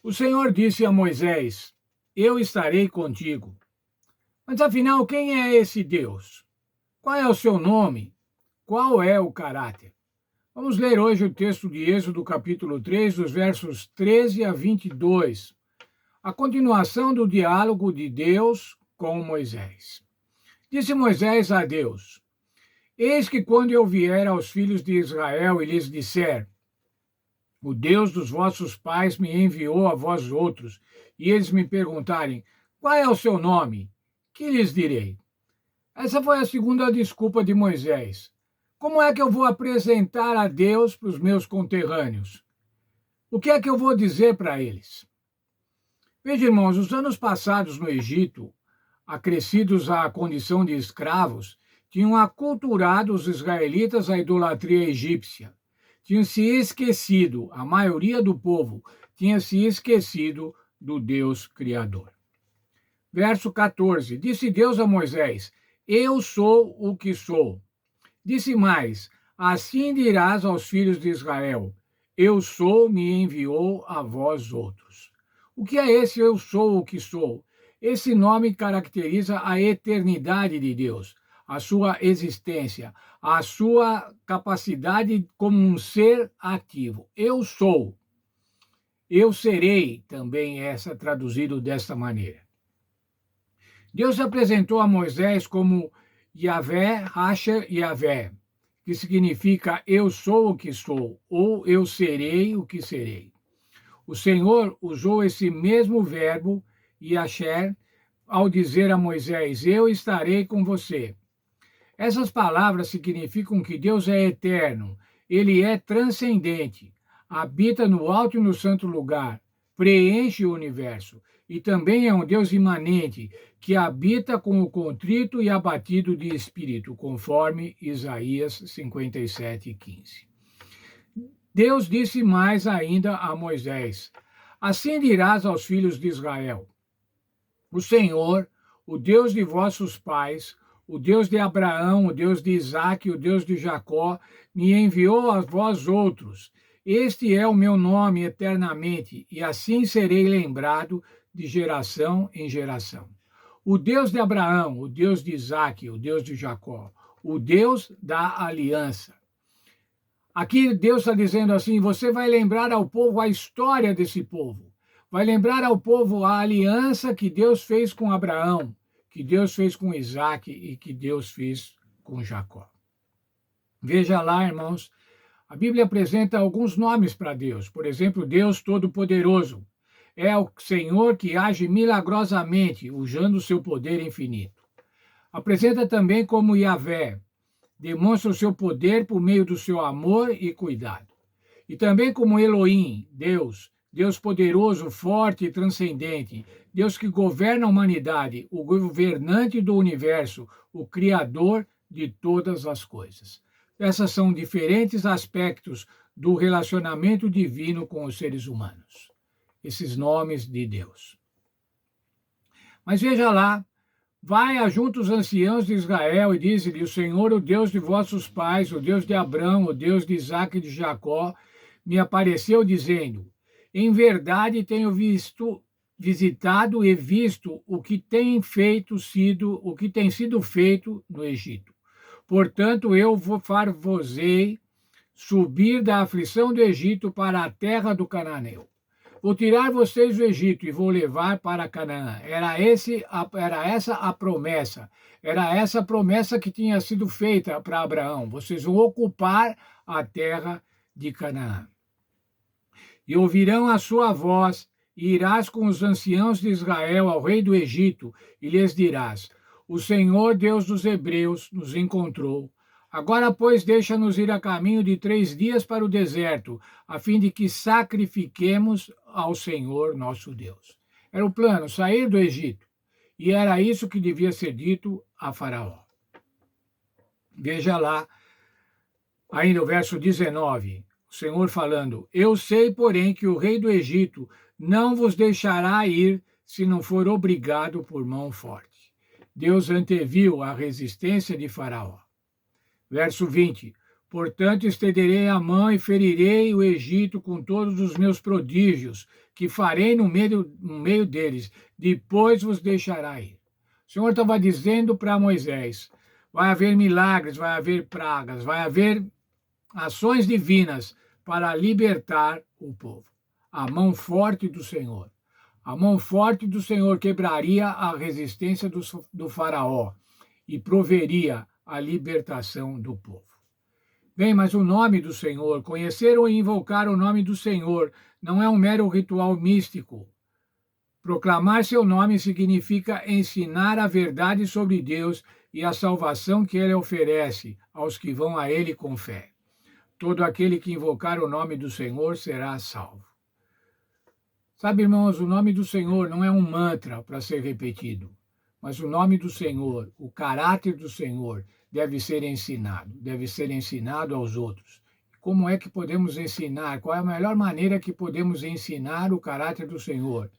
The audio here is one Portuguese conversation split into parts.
O Senhor disse a Moisés: Eu estarei contigo. Mas afinal, quem é esse Deus? Qual é o seu nome? Qual é o caráter? Vamos ler hoje o texto de Êxodo, capítulo 3, dos versos 13 a 22, a continuação do diálogo de Deus com Moisés. Disse Moisés a Deus: Eis que quando eu vier aos filhos de Israel e lhes disser: O Deus dos vossos pais me enviou a vós outros, e eles me perguntarem: Qual é o seu nome? Que lhes direi? Essa foi a segunda desculpa de Moisés. Como é que eu vou apresentar a Deus para os meus conterrâneos? O que é que eu vou dizer para eles? Veja, irmãos, os anos passados no Egito, acrescidos à condição de escravos, tinham aculturado os israelitas à idolatria egípcia. Tinham se esquecido, a maioria do povo tinha se esquecido do Deus Criador. Verso 14: Disse Deus a Moisés: Eu sou o que sou. Disse mais: Assim dirás aos filhos de Israel: Eu sou, me enviou a vós outros. O que é esse eu sou o que sou? Esse nome caracteriza a eternidade de Deus, a sua existência, a sua capacidade como um ser ativo. Eu sou. Eu serei, também essa traduzido desta maneira. Deus apresentou a Moisés como Yahvé, Hasher Yahvé, que significa eu sou o que sou, ou eu serei o que serei. O Senhor usou esse mesmo verbo, Yasher, ao dizer a Moisés: Eu estarei com você. Essas palavras significam que Deus é eterno, ele é transcendente, habita no alto e no santo lugar, preenche o universo e também é um Deus imanente que habita com o contrito e abatido de espírito, conforme Isaías 57:15. Deus disse mais ainda a Moisés: Assim dirás aos filhos de Israel: O Senhor, o Deus de vossos pais, o Deus de Abraão, o Deus de Isaque, o Deus de Jacó, me enviou a vós outros. Este é o meu nome eternamente, e assim serei lembrado de geração em geração. O Deus de Abraão, o Deus de Isaque, o Deus de Jacó, o Deus da aliança. Aqui Deus está dizendo assim: você vai lembrar ao povo a história desse povo. Vai lembrar ao povo a aliança que Deus fez com Abraão, que Deus fez com Isaque e que Deus fez com Jacó. Veja lá, irmãos, a Bíblia apresenta alguns nomes para Deus. Por exemplo, Deus Todo-Poderoso. É o Senhor que age milagrosamente, usando o seu poder infinito. Apresenta também como Yahvé, demonstra o seu poder por meio do seu amor e cuidado. E também como Elohim, Deus poderoso, forte e transcendente, Deus que governa a humanidade, o governante do universo, o criador de todas as coisas. Esses são diferentes aspectos do relacionamento divino com os seres humanos. Esses nomes de Deus. Mas veja lá, vai ajunta os anciãos de Israel e diz-lhe: O Senhor, o Deus de vossos pais, o Deus de Abraão, o Deus de Isaque e de Jacó, me apareceu dizendo: Em verdade tenho visitado e visto o que tem sido feito no Egito. Portanto, eu far-vos-ei subir da aflição do Egito para a terra do cananeu. Vou tirar vocês do Egito e vou levar para Canaã. Era essa a promessa. Era essa a promessa que tinha sido feita para Abraão. Vocês vão ocupar a terra de Canaã. E ouvirão a sua voz, e irás com os anciãos de Israel ao rei do Egito, e lhes dirás: O Senhor, Deus dos Hebreus, nos encontrou. Agora, pois, deixa-nos ir a caminho de 3 dias para o deserto, a fim de que sacrifiquemos ao Senhor nosso Deus. Era o plano, sair do Egito. E era isso que devia ser dito a Faraó. Veja lá, ainda o verso 19, o Senhor falando: Eu sei, porém, que o rei do Egito não vos deixará ir se não for obrigado por mão forte. Deus anteviu a resistência de Faraó. Verso 20: Portanto, estenderei a mão e ferirei o Egito com todos os meus prodígios, que farei no meio deles. Depois vos deixará ir. O Senhor estava dizendo para Moisés: vai haver milagres, vai haver pragas, vai haver ações divinas para libertar o povo. A mão forte do Senhor. A mão forte do Senhor quebraria a resistência do faraó e proveria a libertação do povo. Bem, mas o nome do Senhor, conhecer ou invocar o nome do Senhor, não é um mero ritual místico. Proclamar seu nome significa ensinar a verdade sobre Deus e a salvação que ele oferece aos que vão a ele com fé. Todo aquele que invocar o nome do Senhor será salvo. Sabe, irmãos, o nome do Senhor não é um mantra para ser repetido, mas o nome do Senhor, o caráter do Senhor, deve ser ensinado aos outros. Como é que podemos ensinar? Qual é a melhor maneira que podemos ensinar o caráter do Senhor?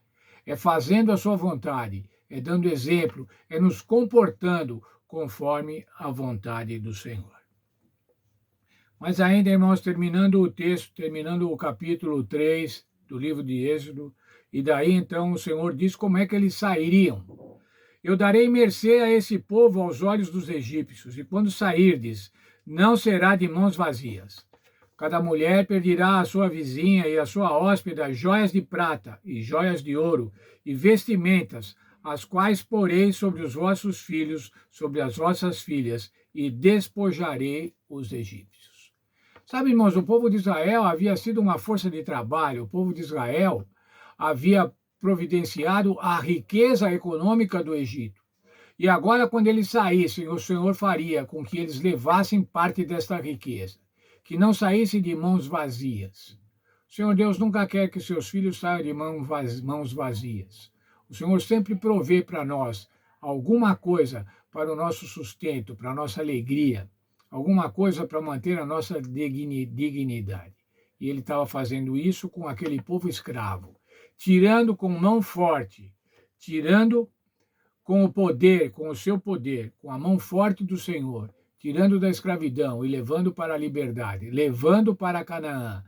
É fazendo a sua vontade, é dando exemplo, é nos comportando conforme a vontade do Senhor. Mas ainda, irmãos, terminando o texto, terminando o capítulo 3 do livro de Êxodo, e daí então o Senhor diz como é que eles sairiam. Eu darei mercê a esse povo aos olhos dos egípcios, e quando sairdes, não será de mãos vazias. Cada mulher pedirá à sua vizinha e à sua hóspeda joias de prata e joias de ouro e vestimentas, as quais porei sobre os vossos filhos, sobre as vossas filhas, e despojarei os egípcios. Sabe, irmãos, o povo de Israel havia sido uma força de trabalho, o povo de Israel havia providenciado a riqueza econômica do Egito. E agora, quando eles saíssem, o Senhor faria com que eles levassem parte desta riqueza, que não saísse de mãos vazias. O Senhor Deus nunca quer que seus filhos saiam de mãos vazias. O Senhor sempre provê para nós alguma coisa para o nosso sustento, para a nossa alegria, alguma coisa para manter a nossa dignidade. E ele estava fazendo isso com aquele povo escravo, tirando com mão forte, tirando com o poder, com o seu poder, com a mão forte do Senhor, tirando da escravidão e levando para a liberdade, levando para Canaã,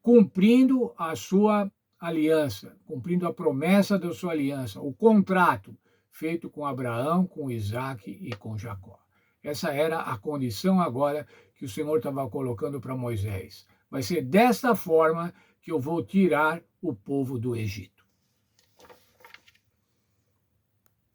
cumprindo a sua aliança, cumprindo a promessa da sua aliança, o contrato feito com Abraão, com Isaac e com Jacó. Essa era a condição agora que o Senhor estava colocando para Moisés. Vai ser desta forma que eu vou tirar o povo do Egito.